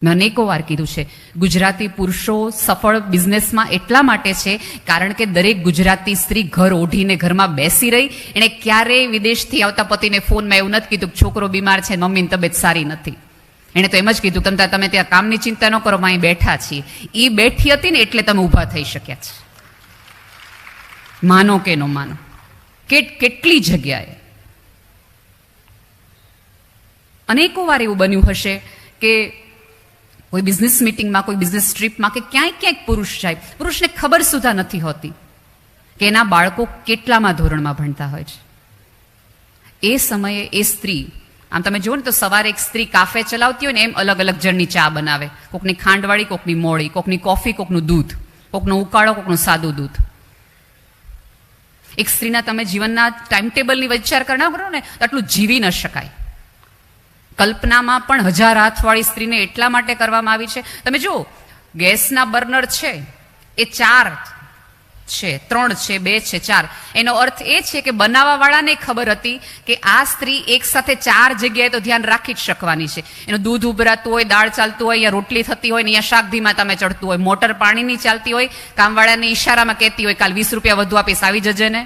મેં અનેકો વાર કીધું છે, ગુજરાતી પુરુષો સફળ બિઝનેસમાં એટલા માટે છે કારણ કે દરેક ગુજરાતી સ્ત્રી ઘર ઓઢીને ઘરમાં બેસી રહી. એણે ક્યારેય વિદેશથી આવતા પતિને ફોનમાં એવું નથી કીધું છોકરો બીમાર છે, મમ્મીની તબિયત સારી નથી. એણે તો એમ જ કીધું તમે ત્યાં કામની ચિંતા ન કરો, અહીં બેઠા છીએ. એ બેઠી હતી ને એટલે તમે ઊભા થઈ શક્યા છે. માનો કે ન માનો, કેટલી જગ્યાએ અનેકો વાર એવું બન્યું હશે કે કોઈ બિઝનેસ મિટિંગમાં, કોઈ બિઝનેસ ટ્રીપમાં કે ક્યાંક પુરુષ જાય, પુરુષને ખબર સુધા નથી હોતી કે એના બાળકો કેટલામાં ધોરણમાં ભણતા હોય છે. એ સમયે એ સ્ત્રી, આમ તમે જુઓ ને તો સવારે એક સ્ત્રી કાફે ચલાવતી હોય ને એમ અલગ અલગ જણની ચા બનાવે. કોકની ખાંડવાળી, કોકની મોળી, કોકની કોફી, કોકનું દૂધ, કોકનો ઉકાળો, કોકનું સાદું દૂધ. એક સ્ત્રીના તમે જીવનના ટાઈમ ટેબલની વિચાર કરનાર કરો ને તો આટલું જીવી ન શકાય. કલ્પનામાં પણ 1000 હાથવાળી સ્ત્રીને એટલા માટે કરવામાં આવી છે. તમે જુઓ, ગેસના બર્નર છે એ 4 છે, 3 છે, 2 છે, 4. એનો અર્થ એ છે કે બનાવવાવાળાને ખબર હતી કે આ સ્ત્રી એક સાથે 4 જગ્યાએ તો ધ્યાન રાખી જ શકવાની છે. એનું દૂધ ઉભરાતું હોય, દાળ ચાલતું હોય, અહીંયા રોટલી થતી હોય ને અહીંયા શાક ધીમા તમે ચડતું હોય, મોટર પાણીની ચાલતી હોય, કામવાળાને ઈશારામાં કહેતી હોય કાલ 20 રૂપિયા વધુ આપીશ, આવી જજે ને.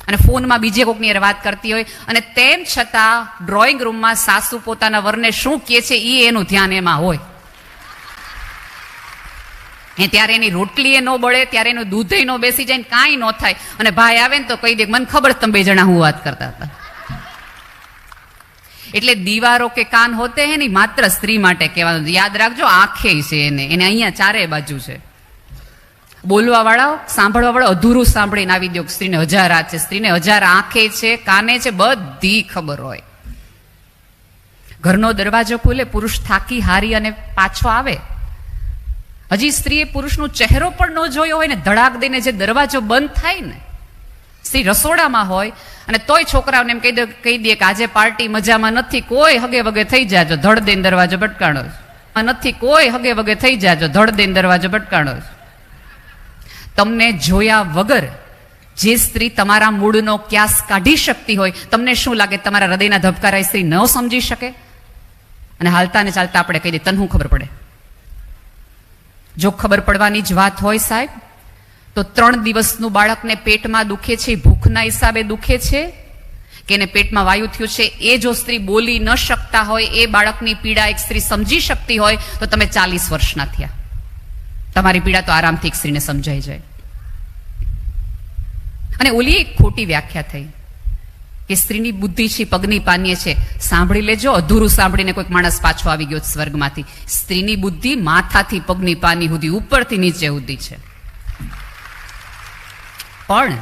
અને ફોનમાં બીજે કોકની વાત કરતી હોય, અને તેમ છતાં ડ્રોઈંગ રૂમમાં સાસુ પોતાના વરને શું કહે છે એ એનું ધ્યાન એમાં હોય. ત્યારે એની રોટલી એ ન બળે, ત્યારે એનું દૂધ ન બેસી જાય, કાંઈ ન થાય. અને ભાઈ આવે ને તો કહી દે મને ખબર તમે 2 જણા હું વાત કરતા હતા. એટલે દીવારો કે કાન હોતે હે નહીં, માત્ર સ્ત્રી માટે કહેવાનું. યાદ રાખજો, આંખે છે એને અહીંયા 4 બાજુ છે. બોલવા વાળા, સાંભળવા વાળા અધૂરું સાંભળીને આવી દો. સ્ત્રીને 1000 હાથ છે, સ્ત્રીને 1000 આંખે છે, કાને છે, બધી ખબર હોય. ઘરનો દરવાજો ખુલે, પુરુષ થાકી હારી અને પાછો આવે, હજી સ્ત્રીએ પુરુષનો ચહેરો પણ ન જોયો હોય ને ધડાક દઈને જે દરવાજો બંધ થાય ને, સ્ત્રી રસોડામાં હોય અને તોય છોકરાઓને એમ કહી દે કે આજે પાર્ટી મજામાં નથી, કોઈ હગે વગે થઈ જાજો, ધડ દઈને દરવાજો ભટકાણો નથી, કોઈ હગે વગે થઈ જાજો, ધડ દઈને દરવાજો ભટકાણો. તમને જોયા વગર જે સ્ત્રી તમારા મૂળનો ક્યાસ કાઢી શકતી હોય, તમને શું લાગે તમારા હૃદયના ધબકારા સ્ત્રી ન સમજી શકે? અને હાલતા ને ચાલતા આપણે કહી દઈએ તને શું ખબર પડે? જો ખબર પડવાની જ વાત હોય સાહેબ, તો 3 દિવસનું બાળકને પેટમાં દુખે છે, ભૂખના હિસાબે દુખે છે કે એને પેટમાં વાયુ થયું છે, એ જો સ્ત્રી બોલી ન શકતા હોય, એ બાળકની પીડા એક સ્ત્રી સમજી શકતી હોય તો તમે 40 વર્ષના થયા. તમારી પીડા તો આરામથી એક સ્ત્રીને સમજાઈ જાય. અને ઓલી એક ખોટી વ્યાખ્યા થઈ કે સ્ત્રીની બુદ્ધિ છે પગની પાનીએ છે. સાંભળી લેજો, અધૂરું સાંભળીને કોઈક માણસ પાછો આવી ગયો સ્વર્ગમાંથી. સ્ત્રીની બુદ્ધિ માથાથી પગની પાની સુધી, ઉપરથી નીચે સુધી છે. પણ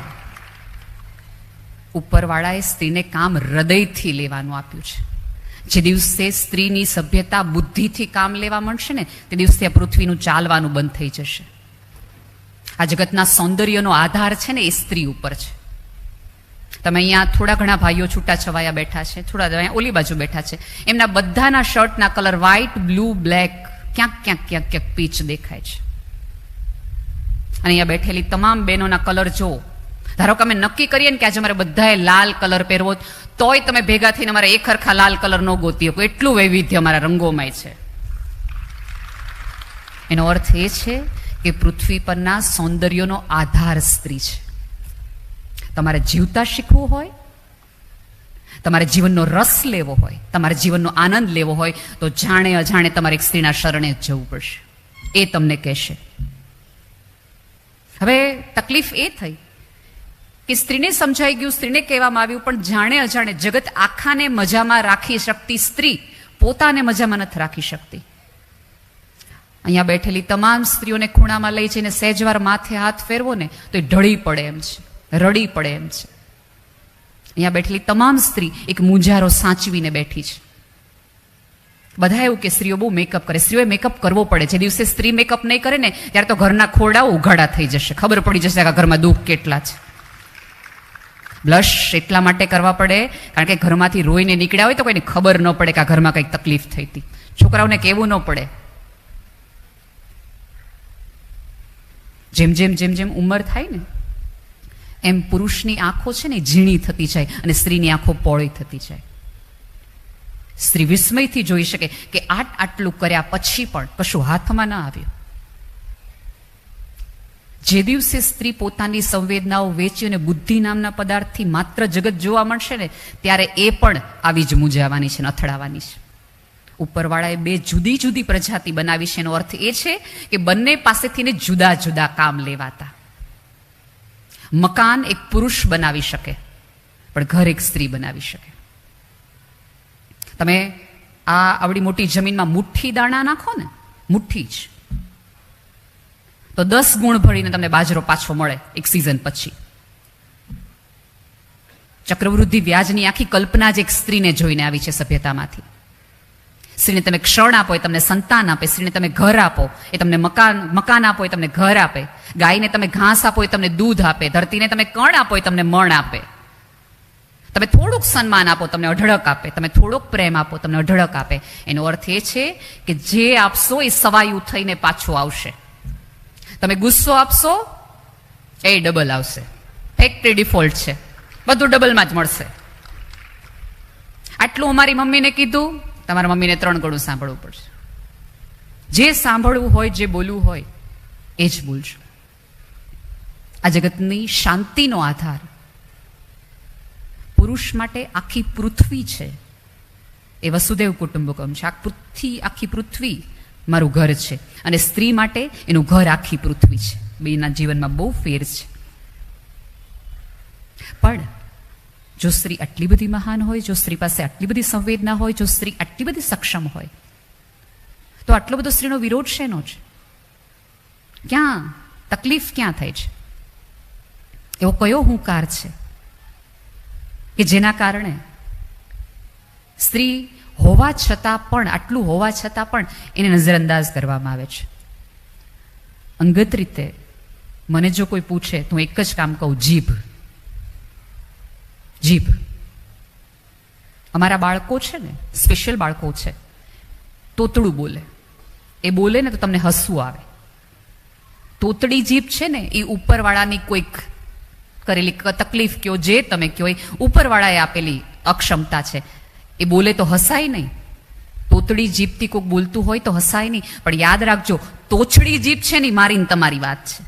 ઉપરવાળાએ સ્ત્રીને કામ હૃદયથી લેવાનું આપ્યું છે. જે દિવસે સ્ત્રીની સભ્યતા બુદ્ધિથી કામ લેવા મળશે ને, તે દિવસે આ પૃથ્વીનું ચાલવાનું બંધ થઈ જશે. આ જગતના સૌંદર્યનો આધાર છે ને એ સ્ત્રી ઉપર છે. તમે અહીંયા થોડા ઘણા ભાઈઓ છૂટા છવાયા બેઠા છે, થોડા અહીંયા ઓલી બાજુ બેઠા છે, એમના બધાના શર્ટના કલર વ્હાઈટ, બ્લુ, બ્લેક, ક્યાંક પીચ દેખાય છે. અને અહીંયા બેઠેલી તમામ બહેનોના કલર જો, ધારો કે અમે નક્કી કરીએ ને કે આજે અમારે બધાએ લાલ કલર પહેરવો, તોય તમે ભેગા થઈને અમારે એક હરખા લાલ કલર ન ગોતી શકો, એટલું વૈવિધ્ય અમારા રંગોમાં છે. એનો અર્થ એ છે કે પૃથ્વી પરના સૌંદર્યનો આધાર સ્ત્રી છે. તમારે જીવતા શીખવું હોય, તમારે જીવનનો રસ લેવો હોય, તમારે જીવનનો આનંદ લેવો હોય તો જાણે અજાણે તમારે એક સ્ત્રીના શરણે જ જવું પડશે. એ તમને કહેશે. હવે તકલીફ એ થઈ કે સ્ત્રીને સમજાઈ ગયું, સ્ત્રીને કહેવામાં આવ્યું, પણ જાણે અજાણે જગત આખાને મજામાં રાખી શકતી સ્ત્રી પોતાને મજામાં નથી રાખી શકતી. અહીંયા બેઠેલી તમામ સ્ત્રીઓને ખૂણામાં લઈ જઈને સહેજવાર માથે હાથ ફેરવો ને તો એ ઢળી પડે એમ છે, રડી પડે એમ છે. અહીંયા બેઠેલી તમામ સ્ત્રી એક મૂંઝારો સાચવીને બેઠી છે. બધા એવું કે સ્ત્રીઓ બહુ મેકઅપ કરે, સ્ત્રીઓએ મેકઅપ કરવો પડે. જે દિવસે સ્ત્રી મેકઅપ નહીં કરે ને ત્યારે તો ઘરના ખોરડાઓ ઉઘાડા થઈ જશે, ખબર પડી જશે કે ઘરમાં દુઃખ કેટલા છે. બ્લશ એટલા માટે કરવા પડે કારણ કે ઘરમાંથી રોઈને નીકળ્યા હોય તો કોઈને ખબર ન પડે કે આ ઘરમાં કંઈક તકલીફ થઈ હતી. છોકરાઓને કહેવું ન પડે. જેમ જેમ ઉંમર થાય ને એમ પુરુષની આંખો છે ને ઝીણી થતી જાય અને સ્ત્રીની આંખો પહોળી થતી જાય. સ્ત્રી વિસ્મયથી જોઈ શકે કે આટલું કર્યા પછી પણ કશું હાથમાં ના આવ્યું. જે દિવસે સ્ત્રી પોતાની સંવેદનાઓ વેચી અને બુદ્ધિ નામના પદાર્થથી માત્ર જગત જોવા મળશે ને, ત્યારે એ પણ આવી જ મૂંઝાવાની છે, અથડાવાની છે. ઉપરવાળાએ બે જુદી જુદી પ્રજાતિ બનાવી છે. એનો અર્થ એ છે કે બંને પાસેથી જુદા જુદા કામ લેવાતા. મકાન એક પુરુષ બનાવી શકે, પણ ઘર એક સ્ત્રી બનાવી શકે. તમે આવડી મોટી જમીનમાં મુઠ્ઠી દાણા નાખો ને, મુઠ્ઠી જ, તો 10 ગુણ ભરીને તમને બાજરો પાછો મળે એક સિઝન પછી. ચક્રવૃદ્ધિ વ્યાજની આખી કલ્પના જ એક સ્ત્રીને જોઈને આવી છે સભ્યતામાંથી. સ્ત્રીને તમે ક્ષણ આપો એ તમને સંતાન આપે, સ્ત્રીને તમે ઘર આપો એ તમને મકાન આપો એ તમને ઘર આપે, ગાયને તમે ઘાસ આપો એ તમને દૂધ આપે, ધરતીને તમે કણ આપો એ તમને મણ આપે. તમે થોડુંક સન્માન આપો તમને અઢળક આપે, તમે થોડોક પ્રેમ આપો તમને અઢળક આપે. એનો અર્થ એ છે કે જે આપશો એ સવાયું થઈને પાછું આવશે. તમે ગુસ્સો આપશો એ ડબલ આવશે. ફેક્ટરી ડિફોલ્ટ છે, બધું ડબલમાં જ મળશે. આટલું અમારી મમ્મીને કીધું, તમારા મમ્મીને 3 ગણું સાંભળવું પડશે. જે સાંભળવું હોય, જે બોલવું હોય એ જ બોલજો. આ જગતની શાંતિનો આધાર પુરુષ માટે આખી પૃથ્વી છે. એ વસુદેવ કુટુંબકમ છે. આખી પૃથ્વી મારું ઘર છે, અને સ્ત્રી માટે એનું ઘર આખી પૃથ્વી છે. બેના જીવનમાં બહુ ફેર છે. પણ જો સ્ત્રી આટલી બધી મહાન હોય, જો સ્ત્રી પાસે આટલી બધી સંવેદના હોય, જો સ્ત્રી આટલી બધી સક્ષમ હોય, તો આટલો બધો સ્ત્રીનો વિરોધ શેનો છે? ક્યાં તકલીફ ક્યાં થાય છે? એવો કયો હુંકાર છે કે જેના કારણે સ્ત્રી હોવા છતાં પણ, આટલું હોવા છતાં પણ એને નજરઅંદાજ કરવામાં આવે છે? અંગત રીતે મને જો કોઈ પૂછે તો એક જ કામ કહું, જીભ. જીભ. અમારા બાળકો છે ને, સ્પેશિયલ બાળકો છે, તોતડું બોલે. એ બોલે ને તો તમને હસવું આવે. તોતડી જીભ છે ને, એ ઉપરવાળાની કોઈક કરેલી તકલીફ કયો, જે તમે કયો, એ ઉપરવાળાએ આપેલી અક્ષમતા છે. એ બોલે તો હસાય નહીં. તોતડી જીભથી કોઈક બોલતું હોય તો હસાય નહીં. પણ યાદ રાખજો, તોછડી જીભ છે ને, મારીને તમારી વાત છે.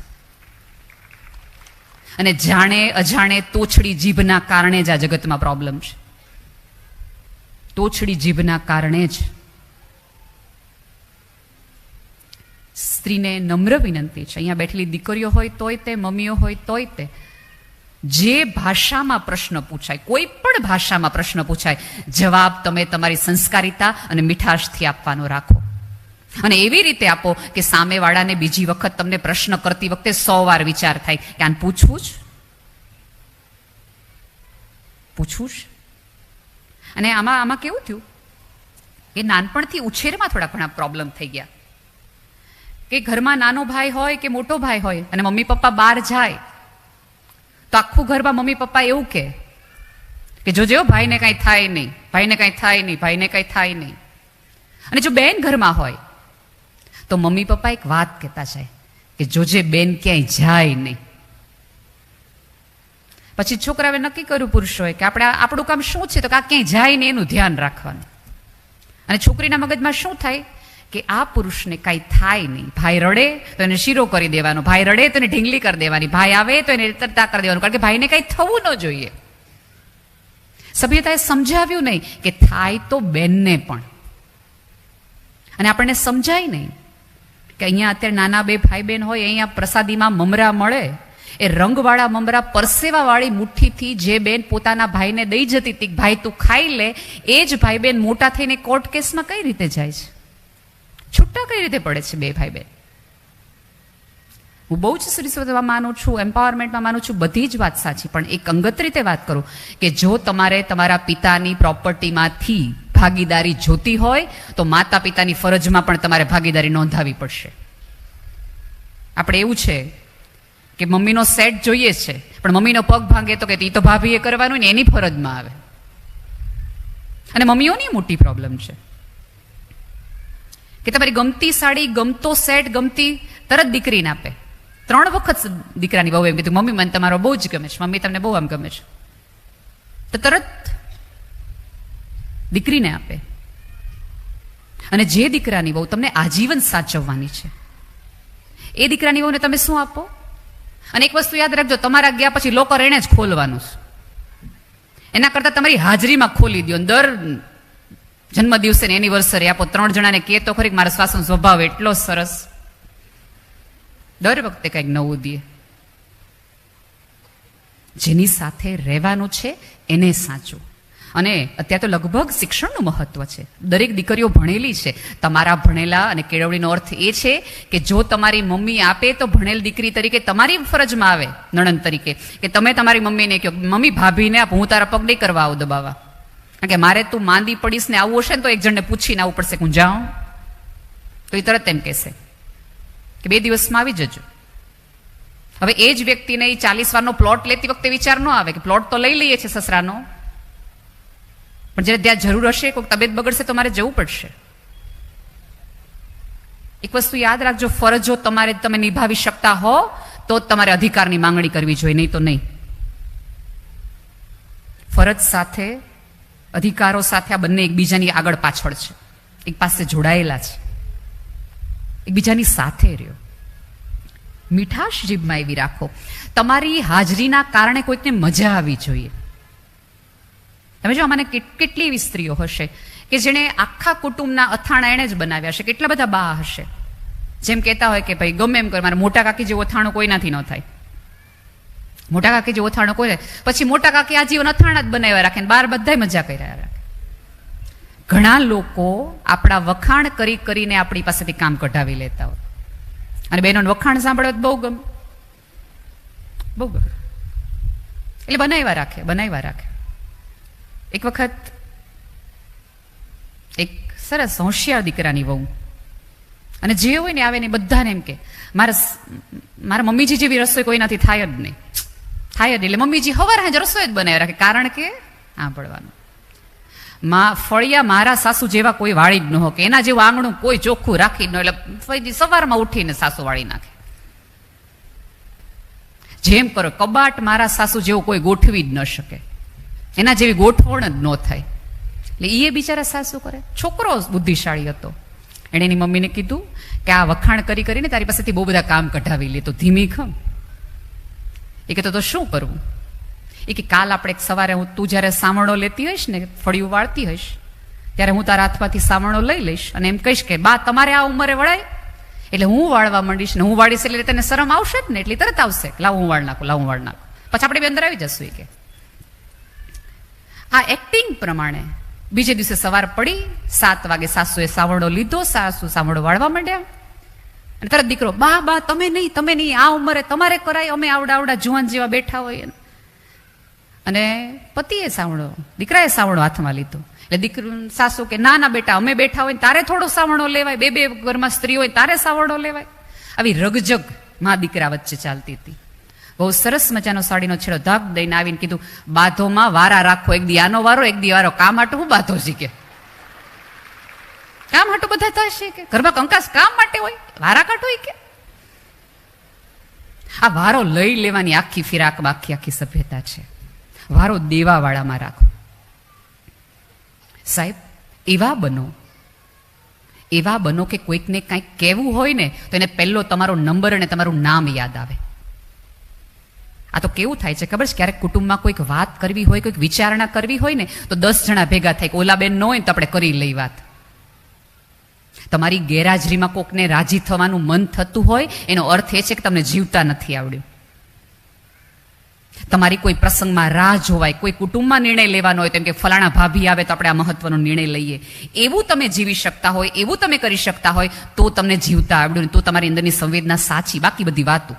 અને જાણે અજાણે તોછડી જીભના કારણે જ આ જગતમાં પ્રોબ્લેમ છે. તોછડી જીભના કારણે જ. સ્ત્રીને નમ્ર વિનંતી છે, અહીંયા બેઠેલી દીકરીઓ હોય તોય તે, મમ્મીઓ હોય તોય તે, જે ભાષામાં પ્રશ્ન પૂછાય, કોઈ પણ ભાષામાં પ્રશ્ન પૂછાય, જવાબ તમે તમારી સંસ્કારિતા અને મીઠાશથી આપવાનો રાખો. અને એવી રીતે આપો કે સામેવાળાને બીજી વખત તમને પ્રશ્ન કરતી વખતે 100 વાર વિચાર થાય કે આને પૂછવું જ. અને આમાં કેવું થયું કે નાનપણથી ઉછેરમાં થોડા ઘણા પ્રોબ્લેમ થઈ ગયા. કે ઘરમાં નાનો ભાઈ હોય કે મોટો ભાઈ હોય અને મમ્મી પપ્પા બહાર જાય તો આખું ઘરમાં મમ્મી પપ્પા એવું કે જોજો ભાઈને કાંઈ થાય નહીં, ભાઈને કાંઈ થાય નહીં, ભાઈને કાંઈ થાય નહીં. અને જો બેન ઘરમાં હોય તો મમ્મી પપ્પા એક વાત કહેતા જાય કે જોજે બેન ક્યાંય જાય નહીં. પછી છોકરાએ નક્કી કર્યું પુરુષોએ કે આપણું કામ શું છે, તો કે આ ક્યાંય જાય નહીં એનું ધ્યાન રાખવાનું. અને છોકરીના મગજમાં શું થાય કે આ પુરુષને કાંઈ થાય નહીં. ભાઈ રડે તો એને શીરો કરી દેવાનો, ભાઈ રડે તો એને ઢીંગલી કરી દેવાની, ભાઈ આવે તો એને તરતા કરી દેવાનું, કારણ કે ભાઈને કાંઈ થવું ન જોઈએ. સભ્યતાએ સમજાવ્યું નહીં કે થાય તો બેનને પણ. અને આપણને સમજાય નહીં કે અહીંયા અત્યારે નાના 2 ભાઈ બહેન હોય, અહીંયા પ્રસાદીમાં મમરા મળે, એ રંગવાળા મમરા પરસેવાવાળી મુઠ્ઠીથી જે બેન પોતાના ભાઈને દઈ જતી હતી, ભાઈ તું ખાઈ લે, એ જ ભાઈ બહેન મોટા થઈને કોર્ટ કેસમાં કઈ રીતે જાય છે? છૂટા કઈ રીતે પડે છે 2 ભાઈ બહેન? હું બહુ જ સ્ત્રીત્વમાં માનું છું, એમ્પાવરમેન્ટમાં માનું છું, બધી જ વાત સાચી. પણ એક અંગત રીતે વાત કરું કે જો તમારે તમારા પિતાની પ્રોપર્ટીમાંથી ભાગીદારી જોતી હોય તો માતા પિતાની ફરજમાં પણ તમારે ભાગીદારી નોંધાવી પડશે. આપણે એવું છે કે મમ્મીનો સેટ જોઈએ છે, પણ મમ્મીનો પગ ભાંગે તો કે એ તો ભાભીએ કરવાનું ને, એની ફરજમાં આવે. અને મમ્મીઓની મોટી પ્રોબ્લેમ છે કે તમારી ગમતી સાડી, ગમતો સેટ, ગમતી તરત દીકરીને આપે. 3 વખત દીકરાની બહુ એમ કીધું, મમ્મી મને તમારો બહુ જ ગમે છે, મમ્મી તમને બહુ આમ ગમે છે, તો તરત દીકરીને આપે. અને જે દીકરાની વહુ તમને આજીવન સાચવવાની છે, એ દીકરાની વહુને તમે શું આપો? અને એક વસ્તુ યાદ રાખજો, તમારા ગયા પછી લોકર એને જ ખોલવાનું છે. એના કરતાં તમારી હાજરીમાં ખોલી દો. દર જન્મદિવસે ને એનિવર્સરી આપો. 3 જણાને કહે તો ખરી મારા સાસુનો સ્વભાવ એટલો સરસ, દર વખતે કંઈક નવું દે. જેની સાથે રહેવાનું છે એને સાચું. અને અત્યારે તો લગભગ શિક્ષણનું મહત્વ છે. દરેક દીકરીઓ ભણેલી છે. તમારા ભણેલા અને કેળવણીનો અર્થ એ છે કે જો તમારી મમ્મી આપે તો ભણેલ દીકરી તરીકે તમારી ફરજમાં આવે, નણંદ તરીકે, કે તમે તમારી મમ્મીને કહો, મમ્મી ભાભીને આપ, હું તારા પગ નહીં કરવા આવું દબાવવા. કારણ કે મારે તું માંદી પડીશ ને આવવું હશે ને તો એક જણને પૂછીને આવવું પડશે કે હું જાઉં, તો એ તરત એમ કહેશે કે 2 દિવસમાં આવી જજો. હવે એ જ વ્યક્તિને 40 વારનો પ્લોટ લેતી વખતે વિચાર ન આવે કે પ્લોટ તો લઈ લઈએ છીએ સસરાનો, પણ જ્યારે ત્યાં જરૂર હશે, કોઈ તબિયત બગડશે તો મારે જવું પડશે. એક વસ્તુ યાદ રાખજો, ફરજો તમે નિભાવી શકતા હો તો જ તમારે અધિકારની માંગણી કરવી જોઈએ, નહીં તો નહીં. ફરજ સાથે અધિકારો સાથે આ બંને એકબીજાની આગળ પાછળ છે, એક પાસે જોડાયેલા છે, એકબીજાની સાથે રહ્યો. મીઠાશ જીભમાં એવી રાખો, તમારી હાજરીના કારણે કોઈકને મજા આવી જોઈએ. તમે જો મને કેટલી એવી સ્ત્રીઓ હશે કે જેણે આખા કુટુંબના અથાણા એણે જ બનાવ્યા હશે. કેટલા બધા બા હશે જેમ કહેતા હોય કે ભાઈ ગમે એમ કરે, મારા મોટા કાકી જેવું અથાણું કોઈનાથી ન થાય. મોટા કાકી જેવું અથાણું કોઈ, પછી મોટા કાકી આજીવન અથાણા જ બનાવ્યા રાખે, બહાર બધા મજા કર્યા રાખે. ઘણા લોકો આપણા વખાણ કરી કરીને આપણી પાસેથી કામ કઢાવી લેતા હોય. અને બહેનોને વખાણ સાંભળવા બહુ ગમે, બહુ ગમે, એટલે બનાવ્યા રાખે. એક વખત એક સરસ હોશિયાર દીકરાની વહુ, અને જે હોય ને આવે ને બધાને એમ કે મારા મમ્મીજી જેવી રસોઈ કોઈનાથી થાય જ નહીં, થાય જ. એટલે મમ્મીજી હવાર હાજર રસોઈ જ બનાવી રાખે, કારણ કે સાંભળવાનું, ફળિયા મારા સાસુ જેવા કોઈ વાળી જ ન હોય, કે એના જેવું આંગણું કોઈ ચોખ્ખું રાખી ન, એટલે સવારમાં ઉઠીને સાસુ વાળી નાખે. જેમ કરો, કબાટ મારા સાસુ જેવું કોઈ ગોઠવી જ ન શકે, એના જેવી ગોઠવણ જ ન થાય. એટલે એ બિચારા સાસુ કરે. છોકરો બુદ્ધિશાળી હતો, એણે એની મમ્મીને કીધું કે આ વખાણ કરી કરીને તારી પાસેથી બહુ બધા કામ કઢાવી લે, તો ધીમી ખમ. એ કહેતો તો શું કરવું? એ કે કાલ આપણે સવારે તું જ્યારે સાવણો લેતી હોઈશ ને, ફળિયું વાળતી હોઈશ, ત્યારે હું તારા હાથમાંથી સાવણો લઈ લઈશ અને એમ કહીશ કે બા તમારે આ ઉંમરે વળાય, એટલે હું વાળવા માંડીશ ને હું વાળીશ એટલે તને શરમ આવશે જ ને, એટલે તરત આવશે લાવ હું વાળ નાખું, પછી આપણે બે અંદર આવી જશું. એ કે આ એક્ટિંગ પ્રમાણે બીજે દિવસે સવાર પડી, 7 વાગે સાસુએ સાવણો લીધો, સાસુ સાવણો વાળવા માંડ્યા, અને તરત દીકરો બા તમે નહીં, આ ઉંમરે તમારે કરાય, અમે આવડા જુવાન જેવા બેઠા હોય. અને પતિએ સાવણો, દીકરાએ સાવણો હાથમાં લીધો, એટલે દીકરો સાસુ કે ના બેટા અમે બેઠા હોય તારે થોડો સાવણો લેવાય, બે ઘરમાં સ્ત્રી હોય તારે સાવણો લેવાય. આવી રગજગ મા દીકરા વચ્ચે ચાલતી હતી. બહુ સરસ મજાનો સાડીનો છેડો ધાક દઈને આવીને કીધું, બાધોમાં વારા રાખો, એક દી આનો વારો, એક દી વારો. કામ હાટું હું બાધો શીખે? કામ હાટું બધા થશે કે ઘરમાં કંકાસ કામ માટે હોય, વારા કાઢો કે? આ વારો લઈ લેવાની આખી ફિરાકમાં આખી સભ્યતા છે. વારો દેવાવાળામાં રાખો. સાહેબ એવા બનો કે કોઈકને કંઈક કહેવું હોય ને તો એને પહેલો તમારો નંબર અને તમારું નામ યાદ આવે. આ તો કેવું થાય છે ખબર છે, ક્યારેક કુટુંબમાં કોઈક વાત કરવી હોય, કોઈક વિચારણા કરવી હોય ને તો 10 જણા ભેગા થાય, ઓલા બેન ન હોય તો આપણે કરી લઈ વાત. તમારી ગેરહાજરીમાં કોકને રાજી થવાનું મન થતું હોય એનો અર્થ એ છે કે તમને જીવતા નથી આવડ્યું. તમારી કોઈ પ્રસંગમાં રાહ જોવાય, કોઈ કુટુંબમાં નિર્ણય લેવાનો હોય, તેમ કે ફલાણા ભાભી આવે તો આપણે આ મહત્વનો નિર્ણય લઈએ, એવું તમે જીવી શકતા હોય, એવું તમે કરી શકતા હોય તો તમને જીવતા આવડ્યું, તો તમારી અંદરની સંવેદના સાચી. બાકી બધી વાતો